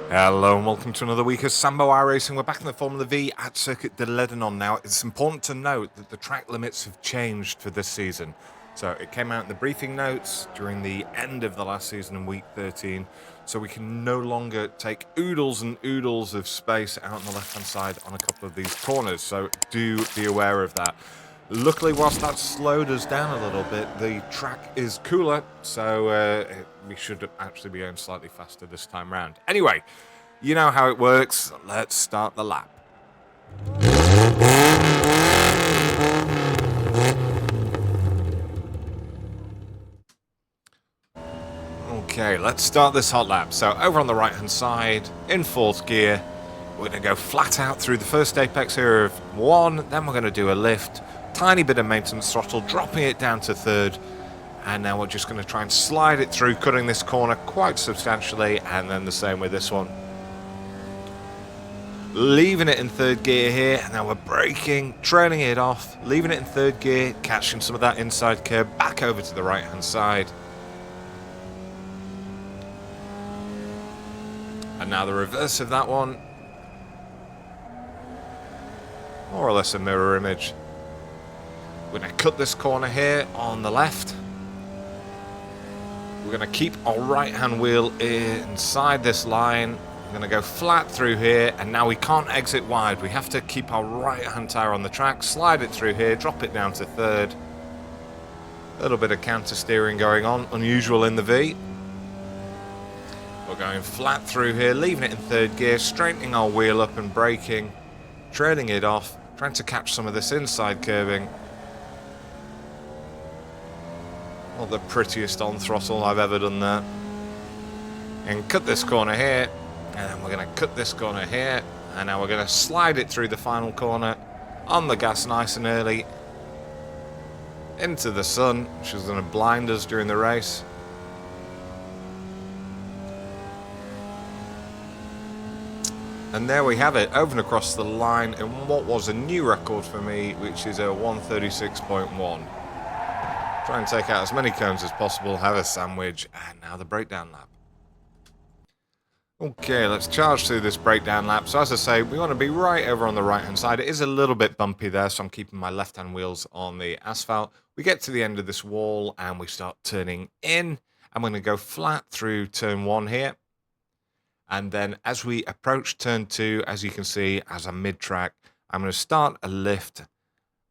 Hello and welcome to another week of Sambo iRacing. We're back in the Formula Vee at Circuit De Ledenon now. It's important to note that the track limits have changed for this season. So it came out in the briefing notes during the end of the last season in week 13. So we can no longer take oodles and oodles of space out on the left-hand side on a couple of these corners. So do be aware of that. Luckily, whilst that slowed us down a little bit, the track is cooler, so we should actually be going slightly faster this time round. Anyway, you know how it works. Let's start the lap. Okay, let's start this hot lap. So over on the right-hand side, in fourth gear, we're going to go flat out through the first apex here of one, then we're going to do a lift, tiny bit of maintenance throttle, dropping it down to third, and now we're just going to try and slide it through, cutting this corner quite substantially, and then the same with this one. Leaving it in third gear here, and now we're braking, trailing it off, leaving it in third gear, catching some of that inside curb, back over to the right-hand side. And now the reverse of that one. More or less a mirror image. We're going to cut this corner here on the left. We're going to keep our right-hand wheel inside this line. We're going to go flat through here, and now we can't exit wide. We have to keep our right-hand tyre on the track, slide it through here, drop it down to third. A little bit of counter steering going on, unusual in the V. We're going flat through here, leaving it in third gear, straightening our wheel up and braking, trailing it off, trying to catch some of this inside curbing. Not the prettiest on throttle I've ever done there. And cut this corner here, and then we're going to cut this corner here, and now we're going to slide it through the final corner on the gas nice and early into the sun, which is going to blind us during the race. And there we have it, over and across the line in what was a new record for me, which is a 136.1. Try and take out as many cones as possible, have a sandwich, and now the breakdown lap. Okay, let's charge through this breakdown lap. So as I say, we want to be right over on the right-hand side. It is a little bit bumpy there, so I'm keeping my left-hand wheels on the asphalt. We get to the end of this wall, and we start turning in. I'm going to go flat through turn 1 here. And then as we approach turn 2, as you can see, as I'm mid-track, I'm going to start a lift.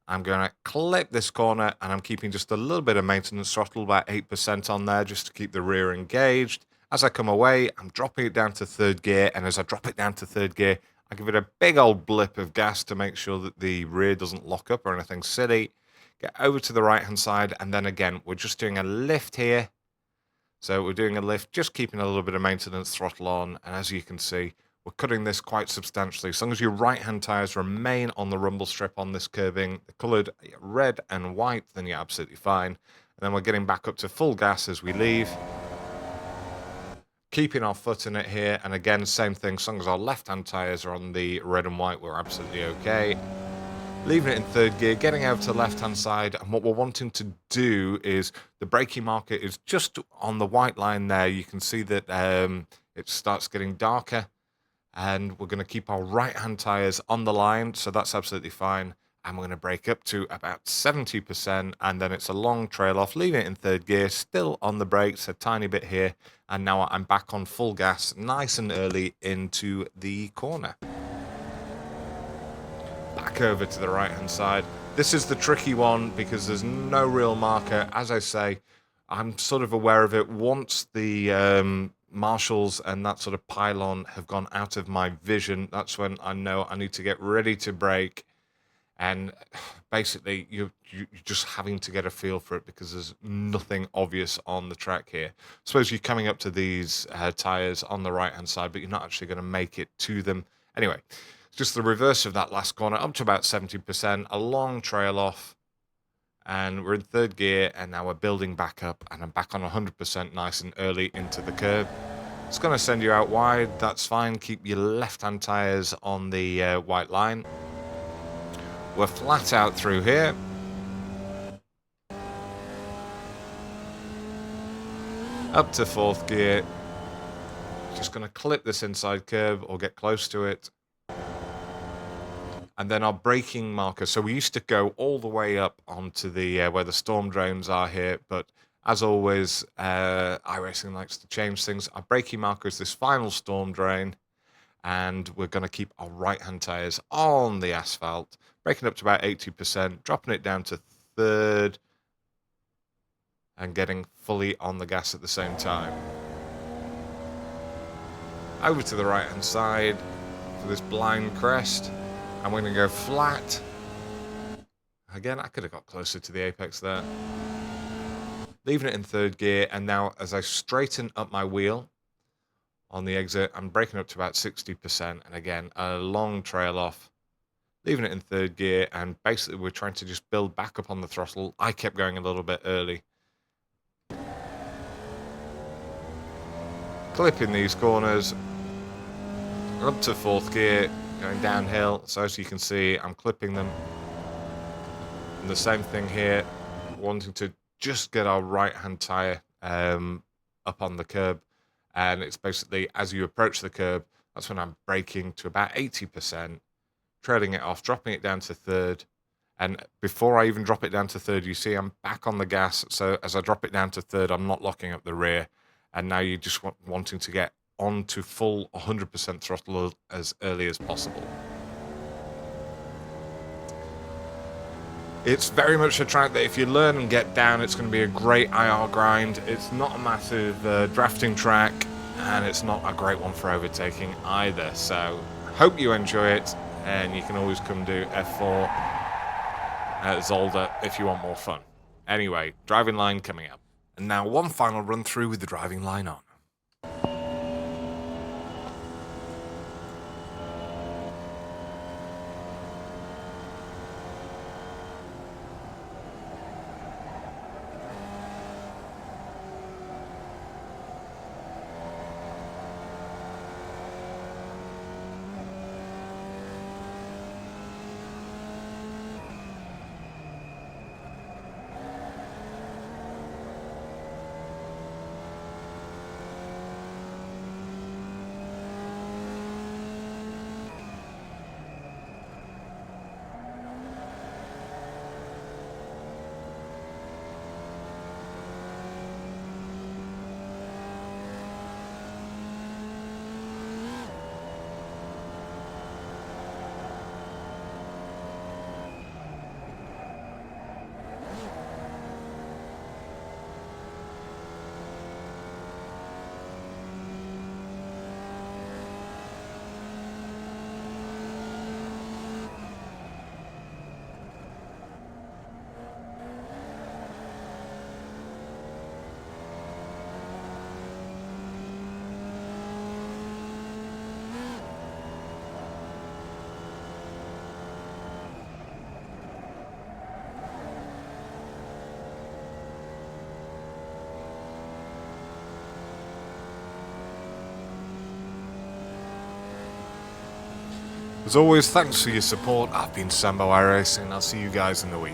I'm going to clip this corner, and I'm keeping just a little bit of maintenance throttle, about 8% on there, just to keep the rear engaged. As I come away, I'm dropping it down to third gear, and as I drop it down to third gear, I give it a big old blip of gas to make sure that the rear doesn't lock up or anything silly. Get over to the right-hand side, and then again, we're just doing a lift here. So we're doing a lift, just keeping a little bit of maintenance throttle on, and as you can see, we're cutting this quite substantially. As long as your right-hand tyres remain on the rumble strip on this curbing, coloured red and white, then you're absolutely fine. And then we're getting back up to full gas as we leave. Keeping our foot in it here, and again, same thing, as long as our left-hand tyres are on the red and white, we're absolutely okay. Leaving it in third gear, getting over to the left-hand side, and what we're wanting to do is, the braking marker is just on the white line there. You can see that it starts getting darker, and we're going to keep our right-hand tyres on the line, so that's absolutely fine. And we're going to brake up to about 70%, and then it's a long trail off, leaving it in third gear, still on the brakes, a tiny bit here, and now I'm back on full gas, nice and early into the corner. Back over to the right-hand side. This is the tricky one because there's no real marker. As I say, I'm sort of aware of it. Once the marshals and that sort of pylon have gone out of my vision, that's when I know I need to get ready to brake. And basically, you're just having to get a feel for it because there's nothing obvious on the track here. I suppose you're coming up to these tyres on the right-hand side, but you're not actually going to make it to them. Anyway, it's just the reverse of that last corner, up to about 70%, a long trail off, and we're in third gear, and now we're building back up, and I'm back on 100% nice and early into the curve. It's going to send you out wide, that's fine. Keep your left-hand tyres on the white line. We're flat out through here. Up to fourth gear. Just going to clip this inside curb or get close to it. And then our braking marker. So we used to go all the way up onto the where the storm drains are here, but as always, iRacing likes to change things. Our braking marker is this final storm drain, and we're going to keep our right-hand tyres on the asphalt, braking up to about 80%, dropping it down to third, and getting fully on the gas at the same time. Over to the right-hand side for this blind crest. And we're going to go flat. Again, I could have got closer to the apex there. Leaving it in third gear. And now as I straighten up my wheel on the exit, I'm braking up to about 60%. And again, a long trail off. Leaving it in third gear. And basically we're trying to just build back up on the throttle. I kept going a little bit early. Clipping these corners. Up to fourth gear. Going downhill, so as you can see, I'm clipping them. And the same thing here, wanting to just get our right-hand tyre up on the curb. And it's basically, as you approach the curb, that's when I'm braking to about 80%, trailing it off, dropping it down to third. And before I even drop it down to third, you see I'm back on the gas. So as I drop it down to third, I'm not locking up the rear. And now you're just wanting to get onto full 100% throttle as early as possible. It's very much a track that if you learn and get down, it's going to be a great IR grind. It's not a massive drafting track, and it's not a great one for overtaking either. So hope you enjoy it, and you can always come do F4 at Zolder if you want more fun. Anyway, driving line coming up. And now one final run through with the driving line on. As always, thanks for your support. I've been Sambo iRacing. I'll see you guys in the week.